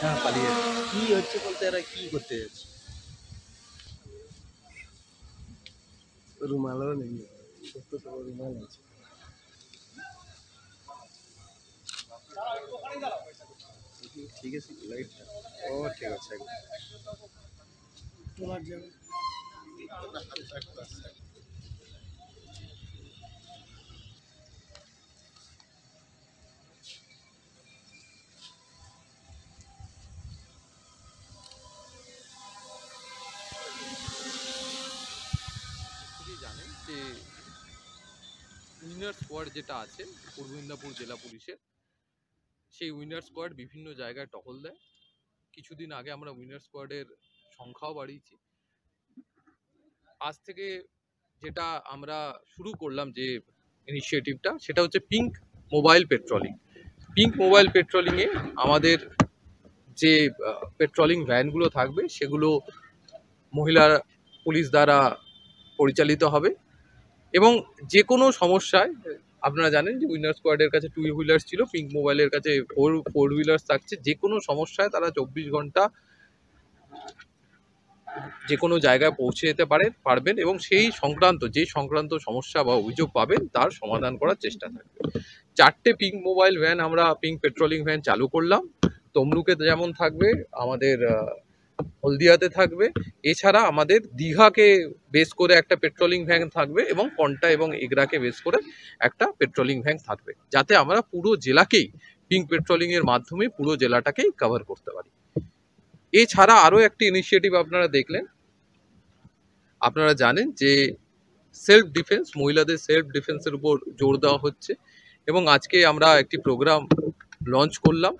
হ্যাঁ পালিয়ে কি হচ্ছে বলতে এরা কি করতে যাচ্ছে রুমালও নেই রুমাল আছে ঠিক আছে লাইট ও ঠিক আছে তোমার যাবে জানেন যে উইনার স্কোয়াড যেটা আছে পূর্ব মেদিনীপুর জেলা পুলিশের সেই উইনার স্কোয়াড বিভিন্ন জায়গায় টহল দেয় কিছুদিন আগে আমরা উইনার স্কোয়াডের সংখ্যাও বাড়িয়েছি আজ থেকে যেটা আমরা শুরু করলাম যে ইনিশিয়েটিভটা সেটা হচ্ছে pink mobile patrolling pink mobile পেট্রোলিংয়ে আমাদের যে পেট্রোলিং ভ্যানগুলো থাকবে সেগুলো মহিলা পুলিশ দ্বারা পরিচালিত হবে এবং যে কোনো সমস্যায় আপনারা জানেন যে উইনার স্কোয়াডের কাছে 2 হুইলার্স ছিল পিঙ্ক মোবাইলের কাছে 4 হুইলার্স থাকছে যে কোনো সমস্যায় তারা 24 ঘন্টা যে কোনো জায়গায় পৌঁছে যেতে পারবেন এবং সেই সংক্রান্ত সমস্যা বা অভিযোগ পাবেন তার সমাধান করার চেষ্টা থাকবে 4টে পিঙ্ক মোবাইল ভ্যান আমরা পিঙ্ক পেট্রোলিং ভ্যান চালু করলাম তমলুকে যেমন থাকবে আমাদের হলদিয়াতে থাকবে এছাড়া আমাদের দীঘাকে বেস করে একটা পেট্রোলিং ভ্যান থাকবে এবং কন্টা এবং এগরাকে বেস করে একটা পেট্রোলিং ভ্যান থাকবে যাতে আমরা পুরো জেলাকেই পিঙ্ক পেট্রোলিং এর মাধ্যমে পুরো জেলাটাকেই কভার করতে পারি এছাড়া আরও একটি ইনিশিয়েটিভ আপনারা দেখলেন আপনারা জানেন যে সেলফ ডিফেন্স মহিলাদের সেলফ ডিফেন্সের উপর জোর দেওয়া হচ্ছে এবং আজকে আমরা একটি প্রোগ্রাম লঞ্চ করলাম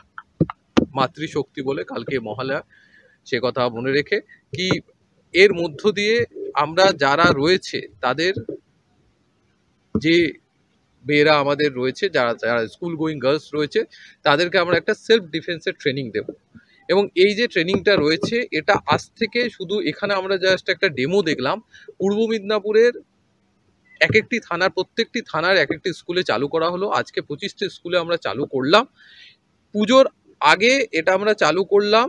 মাতৃশক্তি বলে কালকে মহালয়া সে কথা মনে রেখে কি এর মধ্য দিয়ে আমরা যারা রয়েছে তাদের যে মেয়েরা আমাদের রয়েছে যারা স্কুল গোয়িং গার্লস রয়েছে তাদেরকে আমরা একটা সেলফ ডিফেন্সের ট্রেনিং দেব এবং এই যে ট্রেনিংটা রয়েছে এটা আজ থেকে শুধু এখানে আমরা জাস্ট একটা ডেমো দেখলাম পূর্ব মেদিনীপুরের একটি থানার প্রত্যেকটি থানার একটি স্কুলে চালু করা হলো আজকে 25টি স্কুলে আমরা চালু করলাম পুজোর আগে এটা আমরা চালু করলাম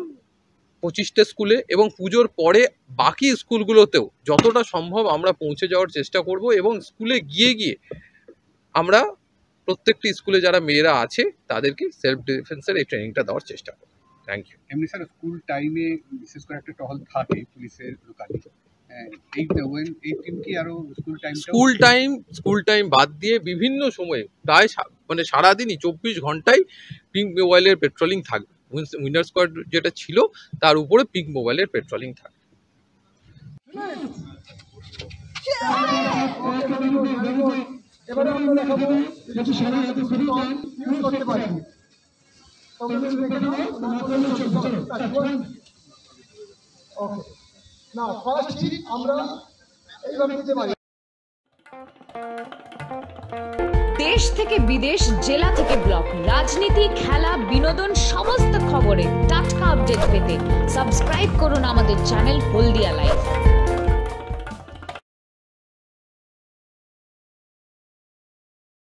25টা স্কুলে এবং পুজোর পরে বাকি স্কুলগুলোতেও যতটা সম্ভব আমরা পৌঁছে যাওয়ার চেষ্টা করব এবং স্কুলে গিয়ে আমরা প্রত্যেকটি স্কুলে যারা মেয়েরা আছে তাদেরকে সেলফ ডিফেন্সের এই ট্রেনিংটা দেওয়ার চেষ্টা করব থ্যাংক ইউ এমনি স্যার স্কুল টাইমে বিশেষ করে একটা টহল থাকে পুলিশের লোকালি এই টিম কি আরো স্কুল টাইম বাদ দিয়ে বিভিন্ন সময়ে প্রায় মানে সারাদিনই 24 ঘন্টায় পিঙ্ক মোবাইলের পেট্রোলিং থাকবে উইনার স্কোয়াড যেটা ছিল তার উপরে পিঙ্ক মোবাইলের পেট্রোলিং থাকবে এবারে আমরা দেখাবো যে সারা রাত ফ্রি অন ইউজ করতে পারি তোমরা দেখে নাও না করলে চলবে ওকে নাও ফার্স্ট ঠিক আমরা এইভাবে নিতে পারি দেশ থেকে বিদেশ জেলা থেকে ব্লক রাজনীতি খেলা বিনোদন সমস্ত খবরে টাটকা আপডেট পেতে সাবস্ক্রাইব করুন আমাদের চ্যানেল হলদিয়া লাইভ।